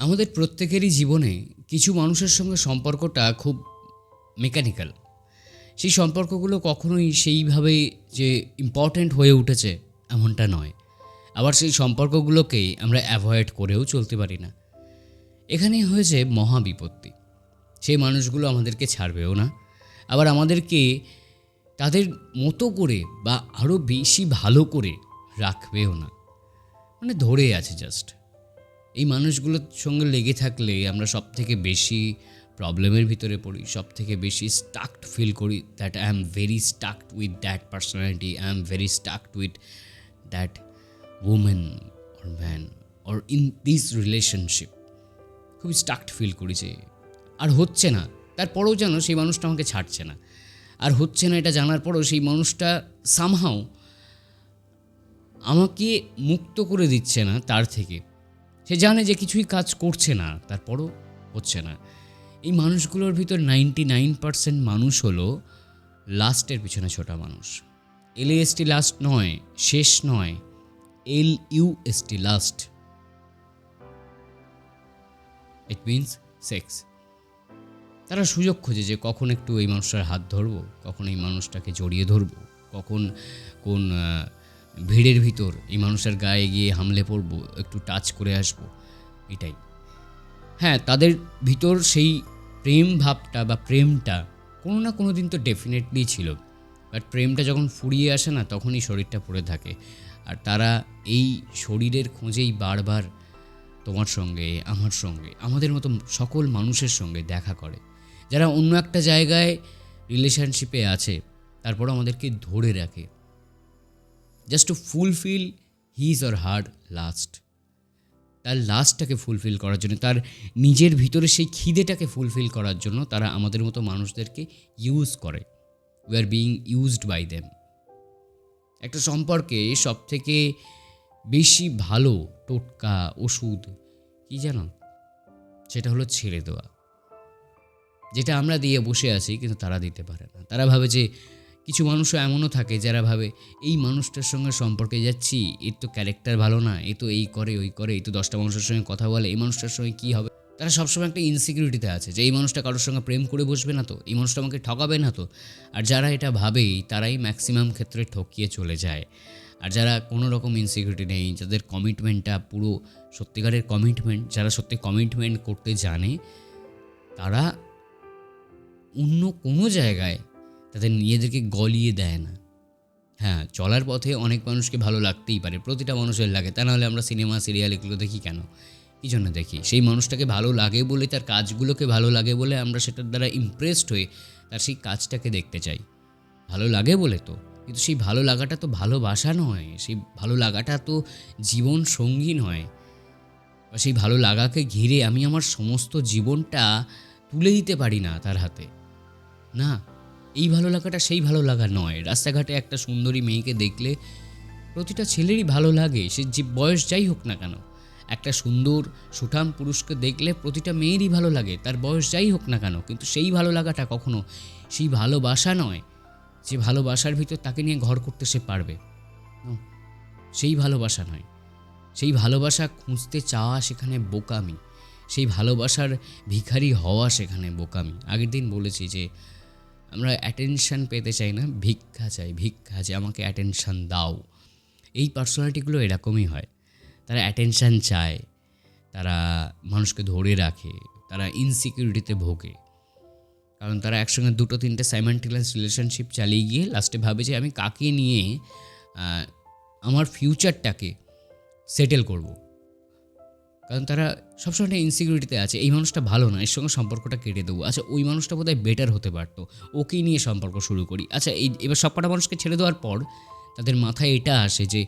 আমাদের প্রত্যেকেরই জীবনে কিছু মানুষের সঙ্গে সম্পর্কটা খুব মেকানিক্যাল। সেই সম্পর্কগুলো কখনোই সেইভাবে যে ইম্পর্ট্যান্ট হয়ে উঠেছে এমনটা নয়। আবার সেই সম্পর্কগুলোকেই আমরা অ্যাভয়েড করেও চলতে পারি না। এখানেই হয়েছে মহা বিপত্তি। সেই মানুষগুলো আমাদেরকে ছাড়বেও না, আবার আমাদেরকে তাদের মতো করে বা আরও বেশি ভালো করে রাখবেও না। মানে ধরে আছে জাস্ট। এই মানুষগুলোর সঙ্গে লেগে থাকলে আমরা সবথেকে বেশি প্রবলেমের ভিতরে পড়ি, সবথেকে বেশি স্টাকড ফিল করি, that I am very stuck with that personality, I am very stuck with that women or man or in this relationship. খুবই স্টাকড ফিল করি যে আর হচ্ছে না, তারপরেও যেন সেই মানুষটা আমাকে ছাড়ছে না, আর হচ্ছে না এটা জানার পরেও সেই মানুষটা সামহাও আমাকে মুক্ত করে দিচ্ছে না তার থেকে। সে জানে যে কিছুই কাজ করছে না, তারপরও হচ্ছে না। এই মানুষগুলোর ভিতর 99% মানুষ হলো লাস্টের পিছনে ছোটা মানুষ। LAST লাস্ট নয়, শেষ নয়, LUST last. It means sex. তারা সুযোগ খোঁজে যে কখন একটু এই মানুষটার হাত ধরবো, কখন এই মানুষটাকে জড়িয়ে ধরবো, কখন কোন ভিড়ের ভিতর এই মানুষটার গায়ে গিয়ে হামলে পড়বো, একটু টাচ করে আসবো, এটাই। হ্যাঁ, তাদের ভিতর সেই প্রেম ভাবটা বা প্রেমটা কোনো না কোনো দিন তো ডেফিনেটলি ছিল, বাট প্রেমটা যখন ফুরিয়ে আসে না, তখনই শরীরটা পড়ে থাকে। আর তারা এই শরীরের খোঁজেই বারবার তোমার সঙ্গে, আমার সঙ্গে, আমাদের মতো সকল মানুষের সঙ্গে দেখা করে, যারা অন্য একটা জায়গায় রিলেশনশিপে আছে, তারপর আমাদেরকে ধরে রাখে just two fulfil his or her last. তার লাস্টটাকে ফুলফিল করার জন্য, তার নিজের ভিতরে সেই খিদেটাকে ফুলফিল করার জন্য তারা আমাদের মতো মানুষদেরকে ইউজ করে। We are being used by them. একটা সম্পর্কে সবথেকে বেশি ভালো টোটকা ওষুধ কি জানো? সেটা হলো ছেড়ে দেওয়া। যেটা আমরা দিয়ে বসে আছি কিন্তু তারা দিতে পারে না। তারা ভাবে যে, কিছু মানুষও এমনও থাকে যারা ভাবে এই মানুষটার সঙ্গে সম্পর্কে যাচ্ছি, এর তো ক্যারেক্টার ভালো না, এ তো এই করে ওই করে, এই তো 10টা মানুষের সঙ্গে কথা বলে, এই মানুষটার সঙ্গে কী হবে। তারা সবসময় একটা ইনসিকিউরিটিতে আছে যে এই মানুষটা কারোর সঙ্গে প্রেম করে বসবে না তো, এই মানুষটা আমাকে ঠকাবে না তো। আর যারা এটা ভাবেই তারাই ম্যাক্সিমাম ক্ষেত্রে ঠকিয়ে চলে যায়। আর যারা কোনো রকম ইনসিকিউরিটি নেই, যাদের কমিটমেন্টটা পুরো সত্যিকারের কমিটমেন্ট, যারা সত্যি কমিটমেন্ট করতে জানে, তারা অন্য কোনো জায়গায় তাদের নিজেদেরকে গলিয়ে দেয় না। হ্যাঁ, চলার পথে অনেক মানুষকে ভালো লাগতেই পারে, প্রতিটা মানুষের লাগে, তা নাহলে আমরা সিনেমা সিরিয়াল এগুলো দেখি কেন? কী জন্য দেখি? সেই মানুষটাকে ভালো লাগে বলে, তার কাজগুলোকে ভালো লাগে বলে আমরা সেটার দ্বারা ইমপ্রেসড হয়ে তার সেই কাজটাকে দেখতে চাই। ভালো লাগে বলে তো, কিন্তু সেই ভালো লাগাটা তো ভালোবাসা নয়, সেই ভালো লাগাটা তো জীবন সঙ্গী নয়। বা সেই ভালো লাগাকে ঘিরে আমি আমার সমস্ত জীবনটা তুলে দিতে পারি না তার হাতে। না, এই ভালো লাগাটা সেই ভালো লাগা নয়। রাস্তাঘাটে একটা সুন্দরী মেয়েকে দেখলে প্রতিটা ছেলেরই ভালো লাগে, সে যে বয়স যাই হোক না কেন। একটা সুন্দর সুঠাম পুরুষকে দেখলে প্রতিটা মেয়েরই ভালো লাগে, তার বয়স যাই হোক না কেন। কিন্তু সেই ভালো লাগাটা কখনো সেই ভালোবাসা নয় যে ভালোবাসার ভিতর তাকে নিয়ে ঘর করতে সে পারবে। সেই ভালোবাসা নয়। সেই ভালোবাসা খুঁজতে চাওয়া সেখানে বোকামি, সেই ভালোবাসার ভিখারি হওয়া সেখানে বোকামি। আগের দিন বলেছি যে আমরা অ্যাটেনশান পেতে চাই না, ভিক্ষা চাই, ভিক্ষা, যে আমাকে অ্যাটেনশান দাও। এই পার্সোনালিটিগুলো এরকমই হয়। তারা অ্যাটেনশান চায়, তারা মানুষকে ধরে রাখে, তারা ইনসিকিউরিটিতে ভোগে। কারণ তারা একসঙ্গে 2-3টে সাইমালটেনিয়াস রিলেশনশিপ চালিয়ে গিয়ে লাস্টে ভাবে যে আমি কাকে নিয়ে আমার ফিউচারটাকে সেটেল করব। কারণ তারা সবসময় একটা ইনসিকিউরিটিতে আছে, এই মানুষটা ভালো না, এর সঙ্গে সম্পর্কটা কেটে দেবো। আচ্ছা, ওই মানুষটা বোধহয় বেটার হতে পারতো, ওকেই নিয়ে সম্পর্ক শুরু করি। আচ্ছা, এবার সবকটা মানুষকে ছেড়ে দেওয়ার পর তাদের মাথায় এটা আসে যে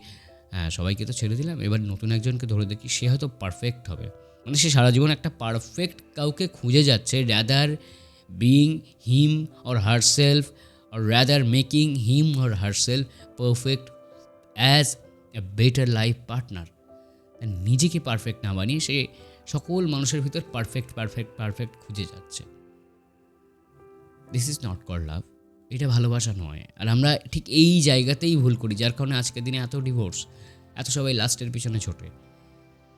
হ্যাঁ, সবাইকে তো ছেড়ে দিলাম, এবার নতুন একজনকে ধরে দেখি, সে হয়তো পারফেক্ট হবে। মানে সে সারা জীবন একটা পারফেক্ট কাউকে খুঁজে যাচ্ছে, rather being him or herself, or rather making him or herself perfect as a better life partner. নিজেকে পারফেক্ট না বানিয়ে সে সকল মানুষের ভিতর পারফেক্ট পারফেক্ট পারফেক্ট খুঁজে যাচ্ছে। This is not called love. এটা ভালোবাসা নয়। আর আমরা ঠিক এই জায়গাতেই ভুল করি, যার কারণে আজকের দিনে এত ডিভোর্স, এত সবাই লাস্টের পিছনে ছোটে,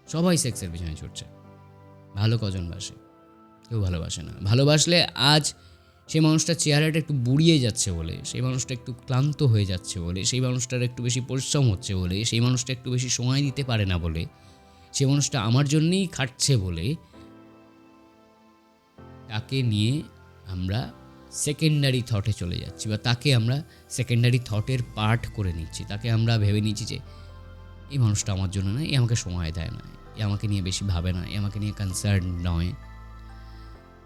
সবাই সেক্সের পিছনে ছুটছে। ভালো কজন বাসে? কেউ ভালোবাসে না। ভালোবাসলে আজ সেই মানুষটার চেহারাটা একটু বুড়িয়ে যাচ্ছে বলে, সেই মানুষটা একটু ক্লান্ত হয়ে যাচ্ছে বলে, সেই মানুষটার একটু বেশি পরিশ্রম হচ্ছে বলে, সেই মানুষটা একটু বেশি সময় দিতে পারে না বলে, সেই মানুষটা আমার জন্যেই খাটছে বলে তাকে নিয়ে আমরা সেকেন্ডারি থটে চলে যাচ্ছি, বা তাকে আমরা সেকেন্ডারি থটের পার্ট করে নিচ্ছি। তাকে আমরা ভেবে নিচ্ছি যে এই মানুষটা আমার জন্য না, এ আমাকে সময় দেয় না, এ আমাকে নিয়ে বেশি ভাবে না, এ আমাকে নিয়ে কনসার্ন নয়।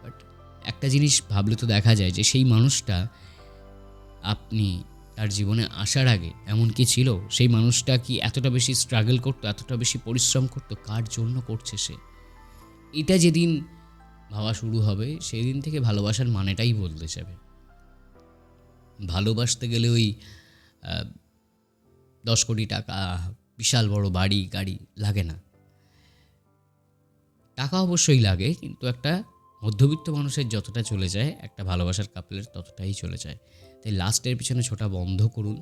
বাট একটা জিনিস ভাবলে তো দেখা যায় যে সেই মানুষটা আপনি তার জীবনে আসার আগে এমন কি ছিল? সেই মানুষটা কি এতটা বেশি স্ট্রাগল করতো, এতটা বেশি পরিশ্রম করতো? কার জন্য করছে সে? এটা যেদিন ভাবা শুরু হবে সেই দিন থেকে ভালোবাসার মানেটাই বদলে যাবে। ভালোবাসতে গেলে ওই 10 কোটি টাকা, বিশাল বড় বাড়ি গাড়ি লাগে না। টাকা অবশ্যই লাগে, কিন্তু একটা মধ্যবিত্ত মানুষের যতটা চলে যায়, একটা ভালোবাসার কাপলের ততটাই চলে যায়। তাই লাস্টের পিছনে ছোটা বন্ধ করুন।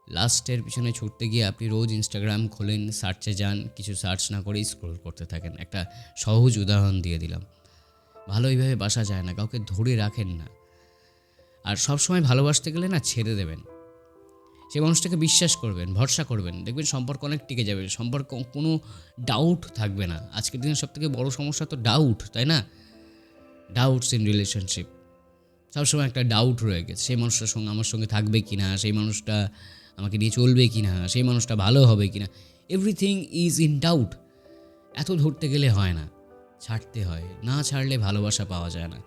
লাস্টের পিছনে ছুটতে গিয়ে আপনি রোজ ইনস্টাগ্রাম খোলেন, সার্চে যান, কিছু সার্চ না করেই স্ক্রল করতে থাকেন। একটা সহজ উদাহরণ দিয়ে দিলাম। ভালো এইভাবে বাসা যায় না, কাউকে ধরে রাখেন না। আর সবসময় ভালোবাসতে গেলে না ছেড়ে দেবেন, সেই মানুষটাকে বিশ্বাস করবেন, ভরসা করবেন, দেখবেন সম্পর্ক অনেক টিকে যাবে। সম্পর্ক কোনো ডাউট থাকবে না। আজকের দিনে সবথেকে বড় সমস্যা তো ডাউট, তাই না? Doubts in relationship. সবসময় একটা ডাউট রয়ে গেছে, সেই মানুষটার সঙ্গে আমার সঙ্গে থাকবে কি না, সেই মানুষটা আমাকে নিয়ে চলবে কি না, সেই মানুষটা ভালো হবে কি না, এভরিথিং ইজ ইন ডাউট। এত ধরতে গেলে হয় না, ছাড়তে হয়। না ছাড়লে ভালোবাসা পাওয়া যায় না।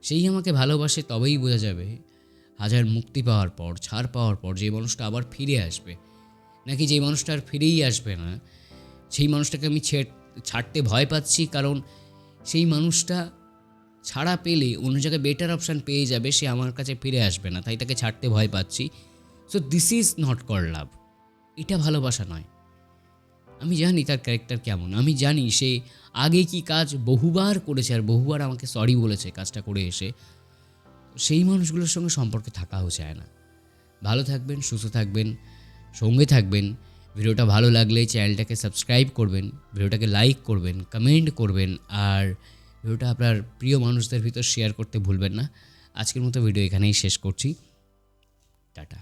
সেই আমাকে ভালোবাসে তবেই বোঝা যাবে হাজার মুক্তি পাওয়ার পর, ছাড় পাওয়ার পর, যে মানুষটা আবার ফিরে আসবে, নাকি যেই মানুষটা আর ফিরেই আসবে না, সেই মানুষটাকে আমি ছাড়তে ভয় পাচ্ছি, কারণ সেই মানুষটা ছাড়া পেলে অন্য জায়গায় বেটার অপশান পেয়ে যাবে, সে আমার কাছে ফিরে আসবে না, তাই তাকে ছাড়তে ভয় পাচ্ছি। So this is not called love. এটা ভালোবাসা নয়। আমি জানি তার ক্যারেক্টার কেমন, আমি জানি সে আগে কি কাজ বহুবার করেছে আর বহুবার আমাকে সরি বলেছে কাজটা করে এসে। সেই মানুষগুলোর সঙ্গে সম্পর্কে থাকাও চায় না। ভালো থাকবেন, সুস্থ থাকবেন, সঙ্গে থাকবেন। ভিডিওটা ভালো লাগলে চ্যানেলটাকে সাবস্ক্রাইব করবেন, ভিডিওটাকে লাইক করবেন, কমেন্ট করবেন, আর ভিডিওটা আপনার প্রিয় মানুষদের ভিতর শেয়ার করতে ভুলবেন না। আজকের মতো ভিডিও এখানেই শেষ করছি। টাটা।